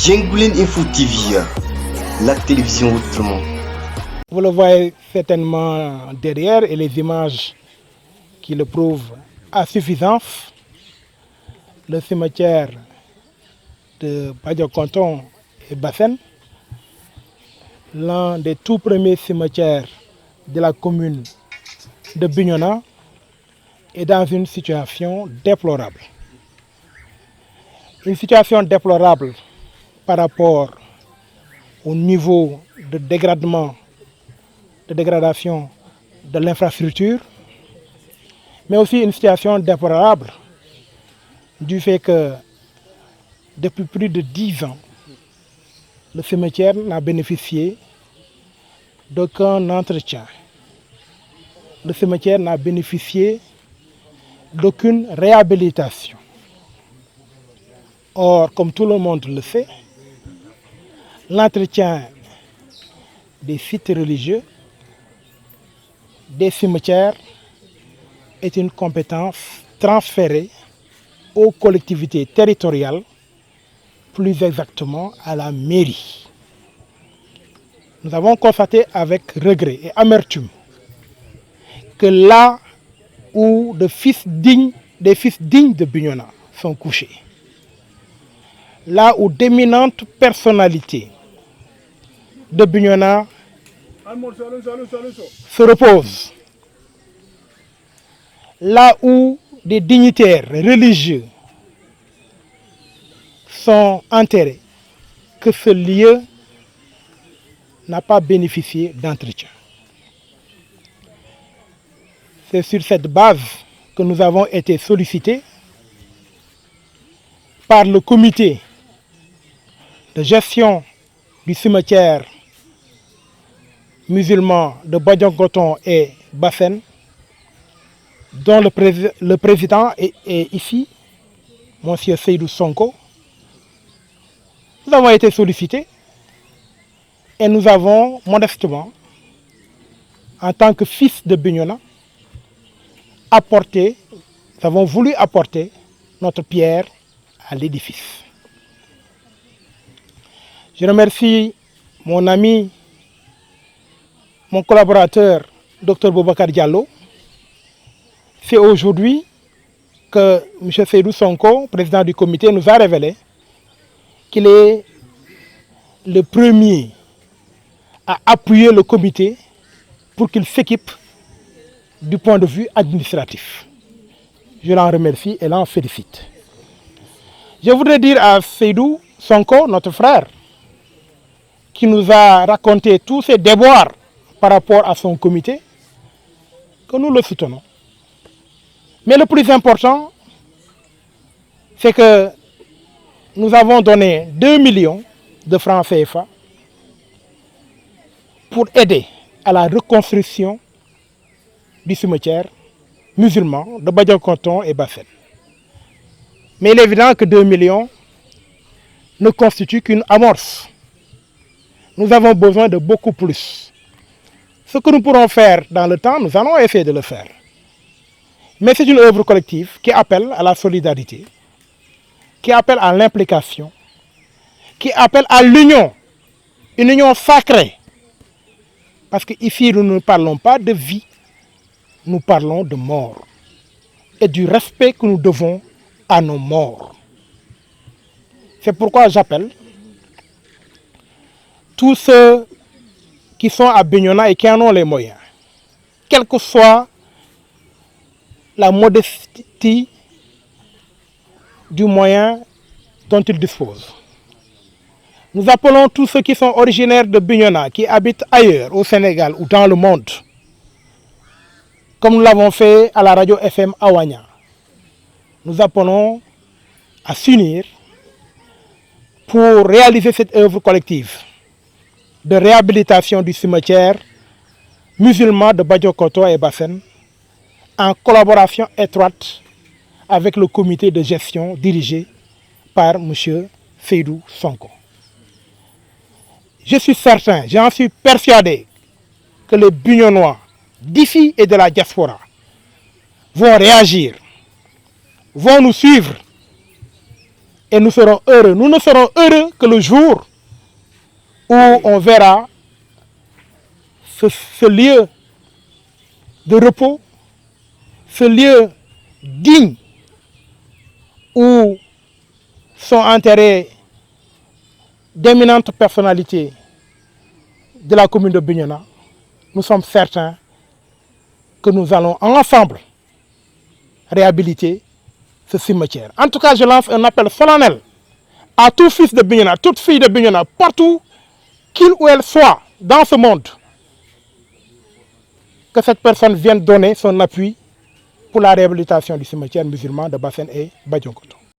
Djengoulen Info TV, la télévision autrement. Vous le voyez certainement derrière et les images qui le prouvent à suffisance. Le cimetière de Badiokonton et Bassène, l'un des tout premiers cimetières de la commune de Bignona, est dans une situation déplorable. Une situation déplorable par rapport au niveau de dégradation de l'infrastructure, mais aussi une situation déplorable du fait que depuis plus de 10 ans, le cimetière n'a bénéficié d'aucun entretien. Le cimetière n'a bénéficié d'aucune réhabilitation. Or, comme tout le monde le sait, l'entretien des sites religieux, des cimetières, est une compétence transférée aux collectivités territoriales, plus exactement à la mairie. Nous avons constaté avec regret et amertume que là où des fils dignes de Bignona sont couchés, là où d'éminentes personnalités de Bignona se reposent, là où des dignitaires religieux sont enterrés, que ce lieu n'a pas bénéficié d'entretien. C'est sur cette base que nous avons été sollicités par le comité de gestion du cimetière musulman de Badiokonton et Bassène, dont le président est ici, M. Seydou Sonko. Nous avons été sollicités et nous avons modestement, en tant que fils de Bignona, nous avons voulu apporter notre pierre à l'édifice. Je remercie mon ami, mon collaborateur, Dr Boubacar Diallo. C'est aujourd'hui que M. Seydou Sonko, président du comité, nous a révélé qu'il est le premier à appuyer le comité pour qu'il s'équipe du point de vue administratif. Je l'en remercie et l'en félicite. Je voudrais dire à Seydou Sonko, notre frère, qui nous a raconté tous ses déboires par rapport à son comité, que nous le soutenons. Mais le plus important, c'est que nous avons donné 2 millions de francs CFA pour aider à la reconstruction du cimetière musulman de Badiokonton et Bassène. Mais il est évident que 2 millions ne constituent qu'une amorce. Nous avons besoin de beaucoup plus. Ce que nous pourrons faire dans le temps, nous allons essayer de le faire. Mais c'est une œuvre collective qui appelle à la solidarité, qui appelle à l'implication, qui appelle à l'union, une union sacrée. Parce qu'ici, nous ne parlons pas de vie, nous parlons de mort et du respect que nous devons à nos morts. C'est pourquoi j'appelle tous ceux qui sont à Bignona et qui en ont les moyens, quelle que soit la modestie du moyen dont ils disposent. Nous appelons tous ceux qui sont originaires de Bignona, qui habitent ailleurs au Sénégal ou dans le monde, comme nous l'avons fait à la radio FM Awania. Nous appelons à s'unir pour réaliser cette œuvre collective de réhabilitation du cimetière musulman de Badiokonton et Bassène en collaboration étroite avec le comité de gestion dirigé par M. Seydou Sonko. Je suis certain, j'en suis persuadé que les Bignonois d'ici et de la diaspora vont réagir, vont nous suivre Et nous serons heureux. Nous ne serons heureux que le jour où on verra ce lieu de repos, ce lieu digne où sont enterrées d'éminentes personnalités de la commune de Bignona. Nous sommes certains que nous allons ensemble réhabiliter ce cimetière. En tout cas, je lance un appel solennel à tout fils de Bignona, toute fille de Bignona, partout qu'il ou elle soit dans ce monde, que cette personne vienne donner son appui pour la réhabilitation du cimetière musulman de Bassène et Badionkoto.